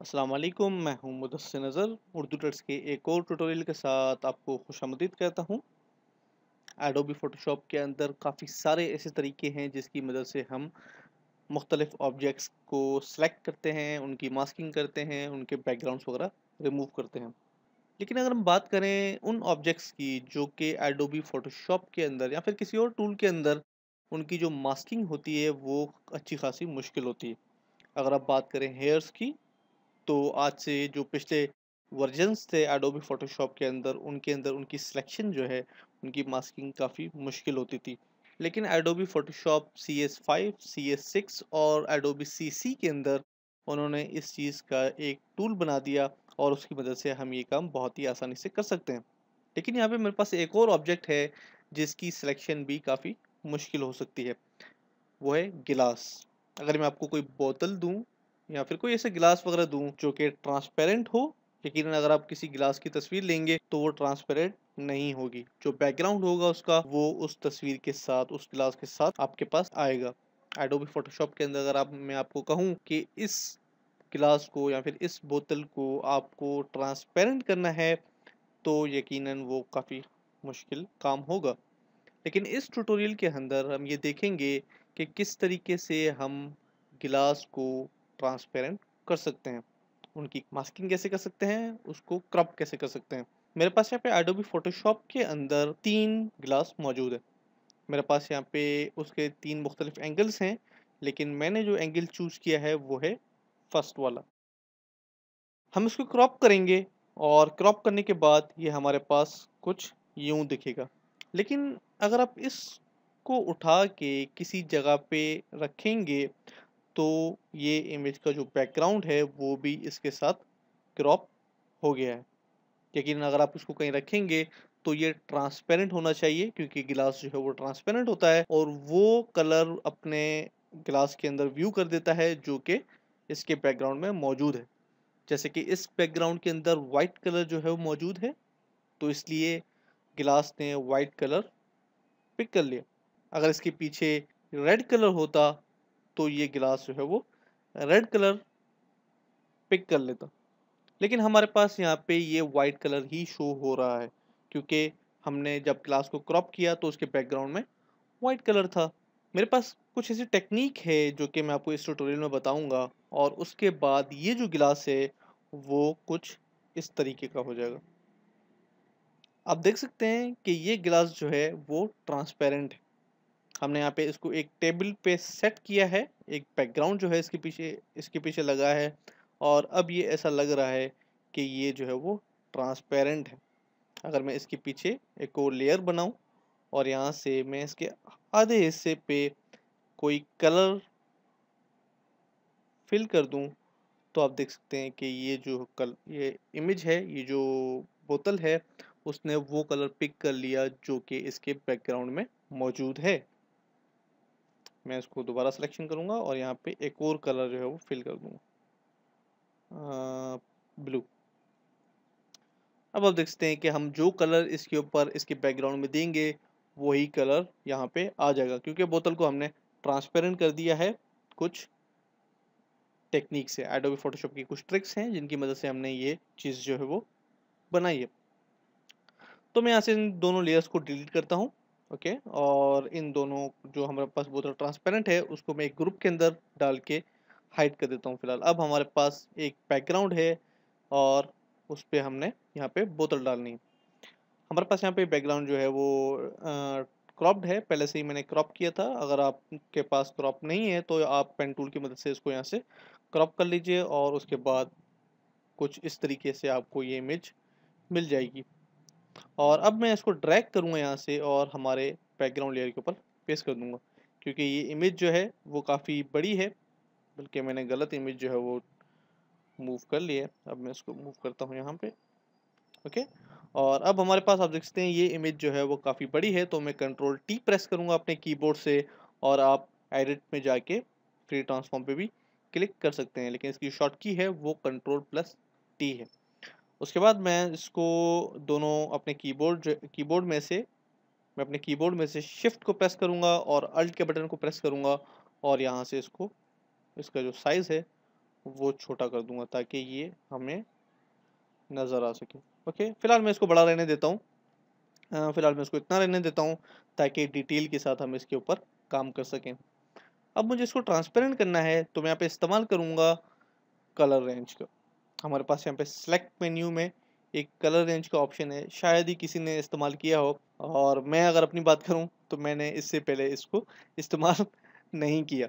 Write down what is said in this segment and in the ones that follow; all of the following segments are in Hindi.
अस्सलाम वालेकुम, मैं हूं मुदस्सिर नज़र। उर्दू ट्रेड्स के एक और ट्यूटोरियल के साथ आपको खुशामदीद कहता हूं। एडोबी फ़ोटोशॉप के अंदर काफ़ी सारे ऐसे तरीके हैं जिसकी मदद से हम मुख्तलिफ़ ऑब्जेक्ट्स को सिलेक्ट करते हैं, उनकी मास्किंग करते हैं, उनके बैकग्राउंड्स वगैरह रिमूव करते हैं। लेकिन अगर हम बात करें उन ऑब्जेक्ट्स की जो कि एडोबी फ़ोटोशॉप के अंदर या फिर किसी और टूल के अंदर उनकी जो मास्किंग होती है वो अच्छी खासी मुश्किल होती है। अगर आप बात करें हेयर्स की, तो आज से जो पिछले वर्जन्स थे एडोबी फ़ोटोशॉप के अंदर, उनके अंदर उनकी सिलेक्शन जो है, उनकी मास्किंग काफ़ी मुश्किल होती थी। लेकिन एडोबी फ़ोटोशॉप CS5, CS6 और एडोबी CC के अंदर उन्होंने इस चीज़ का एक टूल बना दिया और उसकी मदद से हम ये काम बहुत ही आसानी से कर सकते हैं। लेकिन यहाँ पे मेरे पास एक और ऑब्जेक्ट है, जिसकी सिलेक्शन भी काफ़ी मुश्किल हो सकती है। वो है गिलास। अगर मैं आपको कोई बोतल दूँ या फिर कोई ऐसे गिलास वगैरह दूँ जो कि ट्रांसपेरेंट हो, यकीनन अगर आप किसी गिलास की तस्वीर लेंगे तो वो ट्रांसपेरेंट नहीं होगी। जो बैकग्राउंड होगा उसका वो उस तस्वीर के साथ, उस गिलास के साथ आपके पास आएगा। एडोबी फ़ोटोशॉप के अंदर अगर आप मैं आपको कहूँ कि इस गिलास को या फिर इस बोतल को आपको ट्रांसपेरेंट करना है, तो यकीनन वो काफ़ी मुश्किल काम होगा। लेकिन इस ट्यूटोरियल के अंदर हम ये देखेंगे कि किस तरीके से हम गिलास को ट्रांसपेरेंट कर सकते हैं, उनकी मास्किंग कैसे कर सकते हैं, उसको क्रॉप कैसे कर सकते हैं। मेरे पास यहाँ पे एडोबी फोटोशॉप के अंदर 3 गिलास मौजूद है। मेरे पास यहाँ पे उसके 3 मुख्तलिफ एंगल्स हैं, लेकिन मैंने जो एंगल चूज़ किया है वो है फर्स्ट वाला। हम इसको क्रॉप करेंगे और क्रॉप करने के बाद ये हमारे पास कुछ यूं दिखेगा। लेकिन अगर आप इसको उठा के किसी जगह पे रखेंगे तो ये इमेज का जो बैकग्राउंड है वो भी इसके साथ क्रॉप हो गया है। लेकिन अगर आप इसको कहीं रखेंगे तो ये ट्रांसपेरेंट होना चाहिए, क्योंकि गिलास जो है वो ट्रांसपेरेंट होता है और वो कलर अपने गिलास के अंदर व्यू कर देता है जो कि इसके बैकग्राउंड में मौजूद है। जैसे कि इस बैकग्राउंड के अंदर वाइट कलर जो है वो मौजूद है, तो इसलिए गिलास ने वाइट कलर पिक कर लिया। अगर इसके पीछे रेड कलर होता तो ये गिलास जो है वो रेड कलर पिक कर लेता। लेकिन हमारे पास यहाँ पे ये वाइट कलर ही शो हो रहा है, क्योंकि हमने जब गिलास को क्रॉप किया तो उसके बैकग्राउंड में वाइट कलर था। मेरे पास कुछ ऐसी टेक्निक है जो कि मैं आपको इस ट्यूटोरियल में बताऊंगा, और उसके बाद ये जो गिलास है वो कुछ इस तरीके का हो जाएगा। आप देख सकते हैं कि ये गिलास जो है वो ट्रांसपेरेंट है। हमने यहाँ पे इसको एक टेबल पे सेट किया है, एक बैकग्राउंड जो है इसके पीछे लगा है, और अब ये ऐसा लग रहा है कि ये जो है वो ट्रांसपेरेंट है। अगर मैं इसके पीछे एक और लेयर बनाऊं और यहाँ से मैं इसके आधे हिस्से पे कोई कलर फिल कर दूं, तो आप देख सकते हैं कि ये इमेज है, ये जो बोतल है, उसने वो कलर पिक कर लिया जो कि इसके बैकग्राउंड में मौजूद है। मैं इसको दोबारा सिलेक्शन करूंगा और यहाँ पे एक और कलर जो है वो फिल कर दूंगा, ब्लू। अब आप देख सकते हैं कि हम जो कलर इसके ऊपर इसके बैकग्राउंड में देंगे वही कलर यहाँ पे आ जाएगा, क्योंकि बोतल को हमने ट्रांसपेरेंट कर दिया है कुछ टेक्निक से। एडोबी फोटोशॉप की कुछ ट्रिक्स हैं जिनकी मदद से हमने ये चीज़ जो है वो बनाई है। तो मैं यहाँ से इन दोनों लेयर्स को डिलीट करता हूँ। ओके, और इन दोनों जो हमारे पास बोतल ट्रांसपेरेंट है उसको मैं एक ग्रुप के अंदर डाल के हाइड कर देता हूँ फिलहाल। अब हमारे पास एक बैकग्राउंड है और उस पे हमने यहाँ पे बोतल डालनी है। हमारे पास यहाँ पे बैकग्राउंड जो है वो क्रॉप्ड है, पहले से ही मैंने क्रॉप किया था। अगर आपके पास क्रॉप नहीं है तो आप पेन टूल की मदद से इसको यहाँ से क्रॉप कर लीजिए और उसके बाद कुछ इस तरीके से आपको ये इमेज मिल जाएगी। और अब मैं इसको ड्रैग करूँगा यहाँ से और हमारे बैकग्राउंड लेयर के ऊपर पेस्ट कर दूँगा, क्योंकि ये इमेज जो है वो काफ़ी बड़ी है, बल्कि मैंने गलत इमेज जो है वो मूव कर लिया है। अब मैं इसको मूव करता हूँ यहाँ पे। ओके, और अब हमारे पास आप देख सकते हैं ये इमेज जो है वो काफ़ी बड़ी है, तो मैं कंट्रोल टी प्रेस करूँगा अपने कीबोर्ड से, और आप एडिट में जाके फ्री ट्रांसफॉर्म पे भी क्लिक कर सकते हैं, लेकिन इसकी शॉर्ट की है वो कंट्रोल प्लस टी है। उसके बाद मैं इसको दोनों अपने कीबोर्ड में से मैं अपने कीबोर्ड में से शिफ्ट को प्रेस करूँगा और अल्ट के बटन को प्रेस करूँगा, और यहाँ से इसका जो साइज़ है वो छोटा कर दूंगा ताकि ये हमें नज़र आ सके। ओके, फिलहाल मैं इसको बड़ा रहने देता हूँ। फिलहाल मैं इसको इतना रहने देता हूँ ताकि डिटेल के साथ हम इसके ऊपर काम कर सकें। अब मुझे इसको ट्रांसपेरेंट करना है तो मैं यहाँ पे इस्तेमाल करूँगा कलर रेंज का। हमारे पास यहाँ पे सेलेक्ट मेन्यू में एक कलर रेंज का ऑप्शन है, शायद ही किसी ने इस्तेमाल किया हो, और मैं अगर अपनी बात करूँ तो मैंने इससे पहले इसको इस्तेमाल नहीं किया।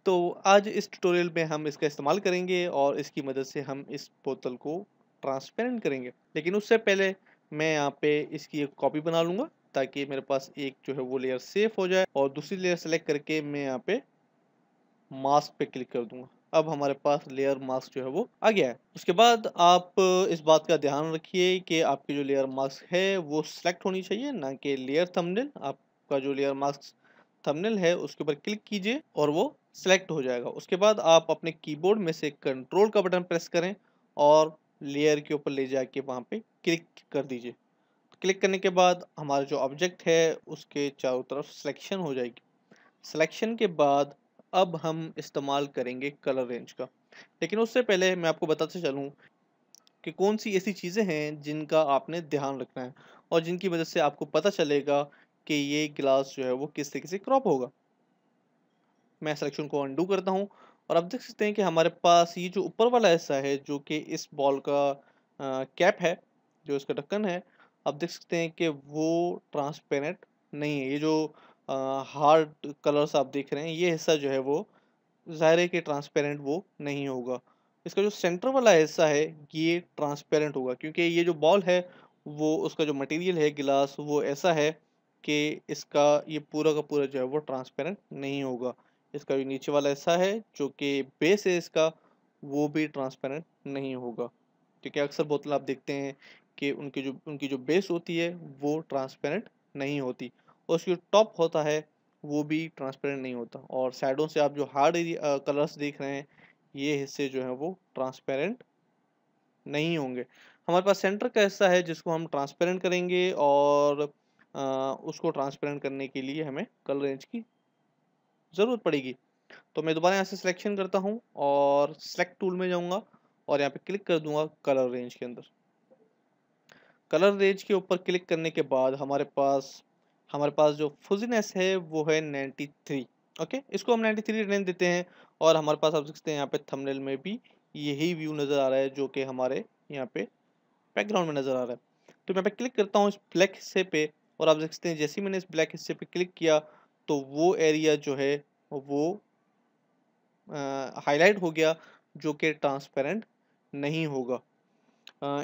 तो आज इस ट्यूटोरियल में हम इसका इस्तेमाल करेंगे और इसकी मदद से हम इस बोतल को ट्रांसपेरेंट करेंगे। लेकिन उससे पहले मैं यहाँ पे इसकी एक कॉपी बना लूँगा ताकि मेरे पास एक जो है वो लेयर सेफ हो जाए, और दूसरी लेयर सेलेक्ट करके मैं यहाँ पे मास्क पे क्लिक कर दूंगा। अब हमारे पास लेयर मास्क जो है वो आ गया है। उसके बाद आप इस बात का ध्यान रखिए कि आपकी जो लेयर मास्क है वो सिलेक्ट होनी चाहिए, ना कि लेयर थंबनेल। आपका जो लेयर मास्क थंबनेल है उसके ऊपर क्लिक कीजिए और वो सिलेक्ट हो जाएगा। उसके बाद आप अपने कीबोर्ड में से कंट्रोल का बटन प्रेस करें और लेयर के ऊपर ले जाके वहाँ पे क्लिक कर दीजिए। क्लिक करने के बाद हमारा जो ऑब्जेक्ट है उसके चारों तरफ सिलेक्शन हो जाएगी। सिलेक्शन के बाद अब हम इस्तेमाल करेंगे कलर रेंज का। लेकिन उससे पहले मैं आपको बताते चलूँ कि कौन सी ऐसी चीज़ें हैं जिनका आपने ध्यान रखना है और जिनकी वजह से आपको पता चलेगा कि ये ग्लास जो है वो किस तरीके से क्रॉप होगा। मैं सिलेक्शन को अनडू करता हूँ और अब देख सकते हैं कि हमारे पास ये जो ऊपर वाला हिस्सा है जो कि इस बॉल का कैप है, जो इसका ढक्कन है, आप देख सकते हैं कि वो ट्रांसपेरेंट नहीं है। ये जो हार्ड कलर्स आप देख रहे हैं, ये हिस्सा जो है वो ज़ाहिर है कि ट्रांसपेरेंट वो नहीं होगा। इसका जो सेंटर वाला हिस्सा है ये ट्रांसपेरेंट होगा, क्योंकि ये जो बॉल है वो उसका जो मटेरियल है गिलास वो ऐसा है कि इसका ये पूरा का पूरा जो है वो ट्रांसपेरेंट नहीं होगा। इसका जो नीचे वाला हिस्सा है जो कि बेस है इसका, वो भी ट्रांसपेरेंट नहीं होगा, क्योंकि अक्सर बोतल आप देखते हैं कि उनकी जो बेस होती है वो ट्रांसपेरेंट नहीं होती, और उसकी जो टॉप होता है वो भी ट्रांसपेरेंट नहीं होता। और साइडों से आप जो हार्ड कलर्स देख रहे हैं, ये हिस्से जो हैं वो ट्रांसपेरेंट नहीं होंगे। हमारे पास सेंटर का हिस्सा है जिसको हम ट्रांसपेरेंट करेंगे, और उसको ट्रांसपेरेंट करने के लिए हमें कलर रेंज की ज़रूरत पड़ेगी। तो मैं दोबारा यहाँ से सिलेक्शन करता हूँ और सेलेक्ट टूल में जाऊँगा और यहाँ पे क्लिक कर दूंगा कलर रेंज के अंदर। कलर रेंज के ऊपर क्लिक करने के बाद हमारे पास जो फुजीनेस है वो है 93। ओके, इसको हम 93 रहने देते हैं, और हमारे पास आप देख सकते हैं यहाँ पे थंबनेल में भी यही व्यू नज़र आ रहा है जो कि हमारे यहाँ पे बैकग्राउंड में नज़र आ रहा है। तो मैं यहाँ पे क्लिक करता हूँ इस ब्लैक हिस्से पे, और आप देख सकते हैं जैसे ही मैंने इस ब्लैक हिस्से पे क्लिक किया तो वो एरिया जो है वो हाईलाइट हो गया, जो कि ट्रांसपेरेंट नहीं होगा।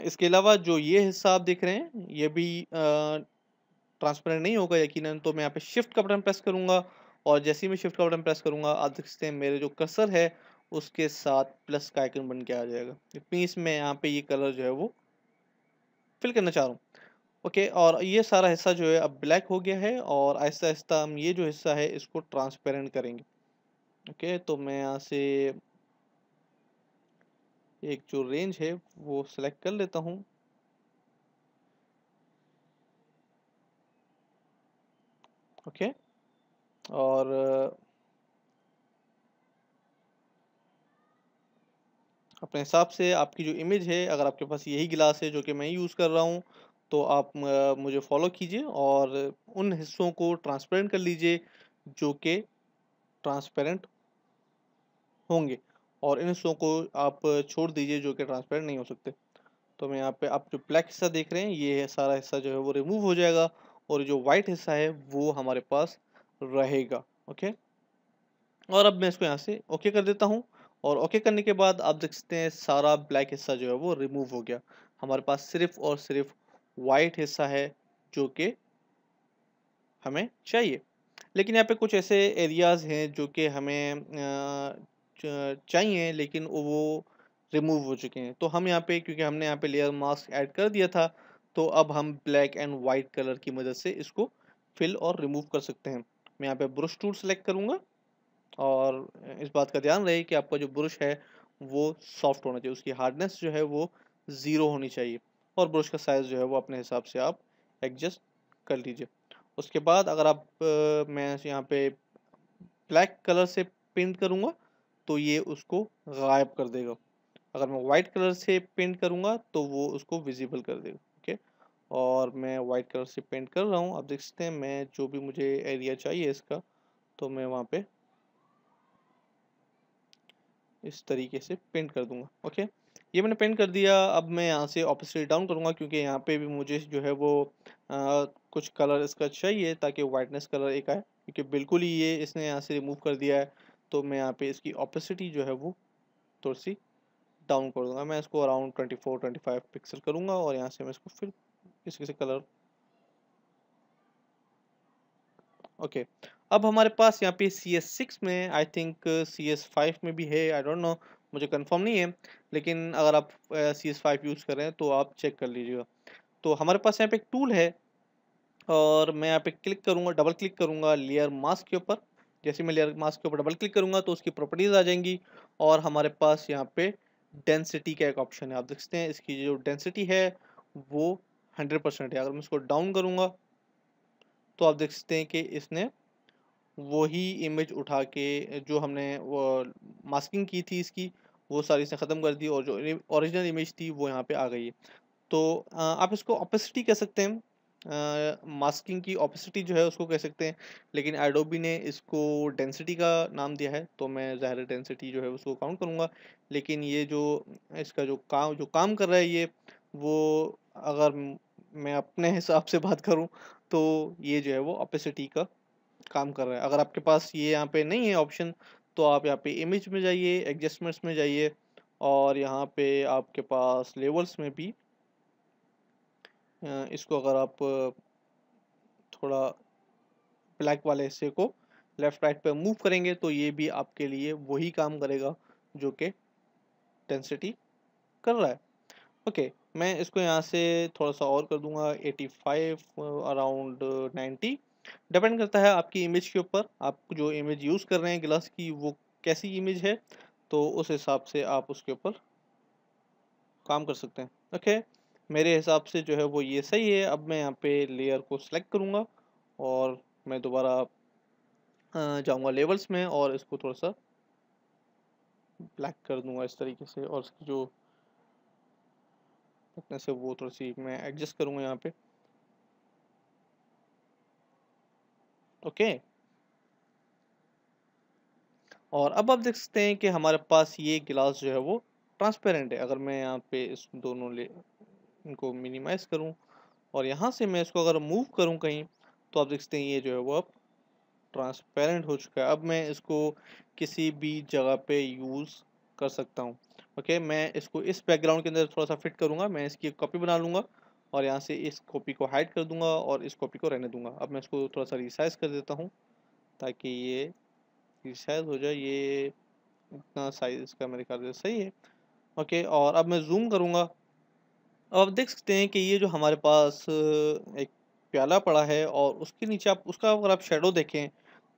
इसके अलावा जो ये हिस्सा आप देख रहे हैं ये भी ट्रांसपेरेंट नहीं होगा यकीनन। तो मैं यहाँ पे शिफ्ट का बटन प्रेस करूंगा, और जैसे ही मैं शिफ्ट का बटन प्रेस करूंगा आप देख सकते हैं मेरे जो कर्सर है उसके साथ प्लस का आइकन बन के आ जाएगा। इट मीन्स मैं यहाँ पे ये कलर जो है वो फिल करना चाह रहा हूँ। ओके, और ये सारा हिस्सा जो है अब ब्लैक हो गया है, और आहिस्ता आहिस्ता हम ये जो हिस्सा है इसको ट्रांसपेरेंट करेंगे। ओके, तो मैं यहाँ से एक जो रेंज है वो सिलेक्ट कर लेता हूँ। ओके, और अपने हिसाब से आपकी जो इमेज है, अगर आपके पास यही गिलास है जो कि मैं यूज़ कर रहा हूँ, तो आप मुझे फॉलो कीजिए और उन हिस्सों को ट्रांसपेरेंट कर लीजिए जो कि ट्रांसपेरेंट होंगे, और इन हिस्सों को आप छोड़ दीजिए जो कि ट्रांसपेरेंट नहीं हो सकते। तो मैं यहाँ पे आप जो ब्लैक हिस्सा देख रहे हैं ये सारा हिस्सा जो है वो रिमूव हो जाएगा, और जो वाइट हिस्सा है वो हमारे पास रहेगा। ओके, और अब मैं इसको यहाँ से ओके कर देता हूँ, और ओके करने के बाद आप देख सकते हैं सारा ब्लैक हिस्सा जो है वो रिमूव हो गया। हमारे पास सिर्फ और सिर्फ वाइट हिस्सा है जो कि हमें चाहिए। लेकिन यहाँ पे कुछ ऐसे एरियाज हैं जो कि हमें चाहिए लेकिन वो रिमूव हो चुके हैं। तो हम यहाँ पे, क्योंकि हमने यहाँ पे लेयर मास्क ऐड कर दिया था, तो अब हम ब्लैक एंड वाइट कलर की मदद से इसको फिल और रिमूव कर सकते हैं। मैं यहाँ पे ब्रश टूल सेलेक्ट करूँगा, और इस बात का ध्यान रहे कि आपका जो ब्रश है वो सॉफ्ट होना चाहिए, उसकी हार्डनेस जो है वो 0 होनी चाहिए, और ब्रश का साइज़ जो है वो अपने हिसाब से आप एडजस्ट कर लीजिए। उसके बाद अगर मैं यहाँ पे ब्लैक कलर से पेंट करूँगा तो ये उसको गायब कर देगा। अगर मैं वाइट कलर से पेंट करूँगा तो वो उसको विजिबल कर देगा। ओके, और मैं वाइट कलर से पेंट कर रहा हूँ। आप देख सकते हैं मैं जो भी मुझे एरिया चाहिए इसका, तो मैं वहाँ पे इस तरीके से पेंट कर दूंगा। ओके, ये मैंने पेंट कर दिया। अब मैं यहाँ से ऑब्वियसली डाउन करूँगा क्योंकि यहाँ पे भी मुझे जो है वो कुछ कलर इसका चाहिए ताकि वाइटनेस कलर एक आए, क्योंकि बिल्कुल ही ये इसने यहाँ से रिमूव कर दिया है। तो मैं यहाँ पे इसकी ऑपेसिटी जो है वो थोड़ी सी डाउन कर दूंगा। मैं इसको अराउंड 24-25 पिक्सल करूँगा और यहाँ से मैं इसको फिर किसी किसी कलर। ओके, अब हमारे पास यहाँ पे CS6 में, आई थिंक CS5 में भी है, आई डोंट नो, मुझे कंफर्म नहीं है। लेकिन अगर आप CS5 यूज़ कर रहे हैं तो आप चेक कर लीजिएगा। तो हमारे पास यहाँ पे एक टूल है और मैं यहाँ पे क्लिक करूँगा, डबल क्लिक करूँगा लेयर मास्क के ऊपर। जैसे मैं लेयर मास्क के ऊपर डबल क्लिक करूँगा तो उसकी प्रॉपर्टीज़ आ जाएंगी और हमारे पास यहाँ पे डेंसिटी का एक ऑप्शन है। आप देख सकते हैं इसकी जो डेंसिटी है वो 100% है। अगर मैं इसको डाउन करूँगा तो आप देख सकते हैं कि इसने वही इमेज उठा के जो हमने वो मास्किंग की थी इसकी, वो सारी इसने ख़त्म कर दी और जो ओरिजिनल इमेज थी वो यहाँ पे आ गई है। तो आप इसको ओपेसिटी कह सकते हैं, मास्किंग की ओपेसिटी जो है उसको कह सकते हैं, लेकिन एडोबी ने इसको डेंसिटी का नाम दिया है तो मैं ज़ाहिर डेंसिटी जो है उसको काउंट करूँगा। लेकिन ये जो इसका जो काम कर रहा है ये, वो अगर मैं अपने हिसाब से बात करूँ तो ये जो है वो ओपेसिटी का काम कर रहा है। अगर आपके पास ये यहाँ पे नहीं है ऑप्शन तो आप यहाँ पे इमेज में जाइए, एडजस्टमेंट्स में जाइए और यहाँ पे आपके पास लेवल्स में भी इसको अगर आप थोड़ा ब्लैक वाले हिस्से को लेफ्ट राइट पे मूव करेंगे तो ये भी आपके लिए वही काम करेगा जो कि डेंसिटी कर रहा है। ओके, मैं इसको यहाँ से थोड़ा सा और कर दूंगा 85 अराउंड 90। डिपेंड करता है आपकी इमेज के ऊपर, आप जो इमेज यूज़ कर रहे हैं ग्लास की वो कैसी इमेज है, तो उस हिसाब से आप उसके ऊपर काम कर सकते हैं। ओके, मेरे हिसाब से जो है वो ये सही है। अब मैं यहाँ पे लेयर को सिलेक्ट करूँगा और मैं दोबारा जाऊँगा लेवल्स में और इसको थोड़ा सा ब्लैक कर दूंगा इस तरीके से और इसकी जो थिकनेस है वो थोड़ी सी मैं एडजस्ट करूँगा यहाँ पे। ओके, और अब आप देख सकते हैं कि हमारे पास ये गिलास जो है वो ट्रांसपेरेंट है। अगर मैं यहाँ पे इस दोनों ले इनको मिनिमाइज करूँ और यहाँ से मैं इसको अगर मूव करूँ कहीं तो आप देख सकते हैं ये जो है वो अब ट्रांसपेरेंट हो चुका है। अब मैं इसको किसी भी जगह पे यूज़ कर सकता हूँ। ओके, मैं इसको इस बैकग्राउंड के अंदर थोड़ा सा फिट करूँगा, मैं इसकी एक कॉपी बना लूँगा और यहाँ से इस कॉपी को हाइड कर दूँगा और इस कॉपी को रहने दूँगा। अब मैं इसको थोड़ा सा रिसाइज कर देता हूँ ताकि ये रिसाइज हो जाए। ये इतना साइज इसका मेरे ख्याल से सही है। ओके, और अब मैं जूम करूँगा। अब आप देख सकते हैं कि ये जो हमारे पास एक प्याला पड़ा है और उसके नीचे आप उसका अगर आप शेडो देखें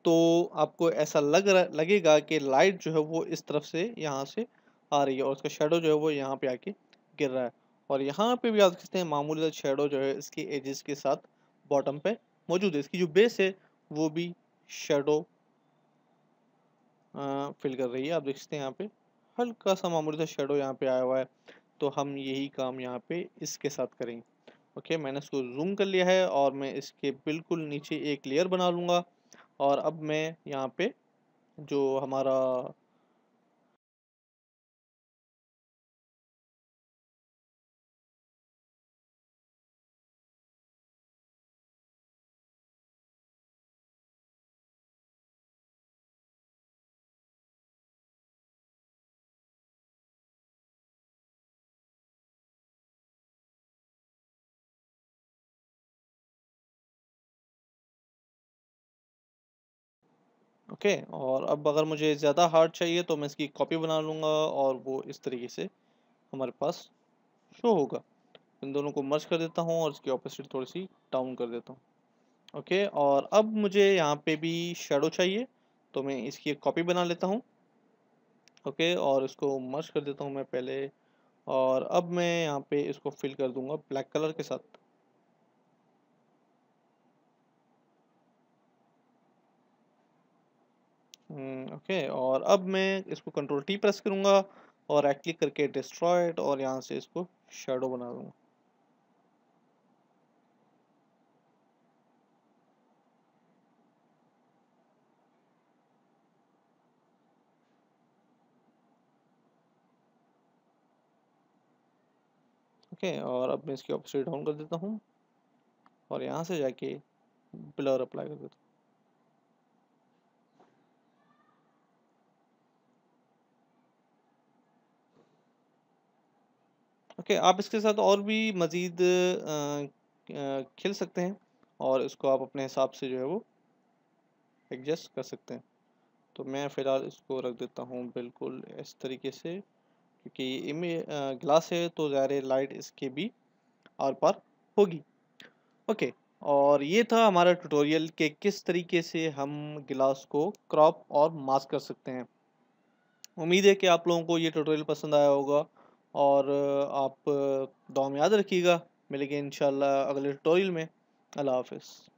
तो आपको ऐसा लगेगा कि लाइट जो है वो इस तरफ से यहाँ से आ रही है और उसका शेडो जो है वो यहाँ पे आके गिर रहा है। और यहाँ पे भी आप देख सकते हैं मामूली सा शेडो जो है इसके एजेस के साथ बॉटम पे मौजूद है। इसकी जो बेस है वो भी शेडो फिल कर रही है। आप देख सकते हैं यहाँ पे हल्का सा मामूली सा शेडो यहाँ पे आया हुआ है। तो हम यही काम यहाँ पे इसके साथ करेंगे। ओके, मैंने इसको जूम कर लिया है और मैं इसके बिल्कुल नीचे एक लेयर बना लूँगा और अब मैं यहाँ पे जो हमारा ओके, और अब अगर मुझे ज़्यादा हार्ड चाहिए तो मैं इसकी कॉपी बना लूँगा और वो इस तरीके से हमारे पास शो होगा। इन दोनों को मर्ज कर देता हूँ और इसकी ऑपोजिट थोड़ी सी डाउन कर देता हूँ। ओके, और अब मुझे यहाँ पे भी शेडो चाहिए तो मैं इसकी एक कॉपी बना लेता हूँ। ओके, और इसको मर्ज कर देता हूँ मैं पहले और अब मैं यहाँ पे इसको फिल कर दूंगा ब्लैक कलर के साथ। ओके, और अब मैं इसको कंट्रोल टी प्रेस करूँगा और राइट क्लिक करके डिस्ट्रॉयड और यहाँ से इसको शैडो बना दूँगा। ओके, और अब मैं इसकी ऑपोसिट डाउन कर देता हूँ और यहाँ से जाके ब्लर अप्लाई कर देता हूँ। ओके, आप इसके साथ और भी मज़ीद खेल सकते हैं और इसको आप अपने हिसाब से जो है वो एडजस्ट कर सकते हैं। तो मैं फ़िलहाल इसको रख देता हूँ बिल्कुल इस तरीके से, क्योंकि ग्लास है तो ज़ाहिर है लाइट इसके भी आर पार होगी। ओके, और ये था हमारा ट्यूटोरियल कि किस तरीके से हम गिलास को क्रॉप और मास्क कर सकते हैं। उम्मीद है कि आप लोगों को ये ट्यूटोरियल पसंद आया होगा और आप दुआ में याद रखिएगा। मिलेंगे इंशाल्लाह अगले ट्यूटोरियल में। अल्लाह हाफ़िज़।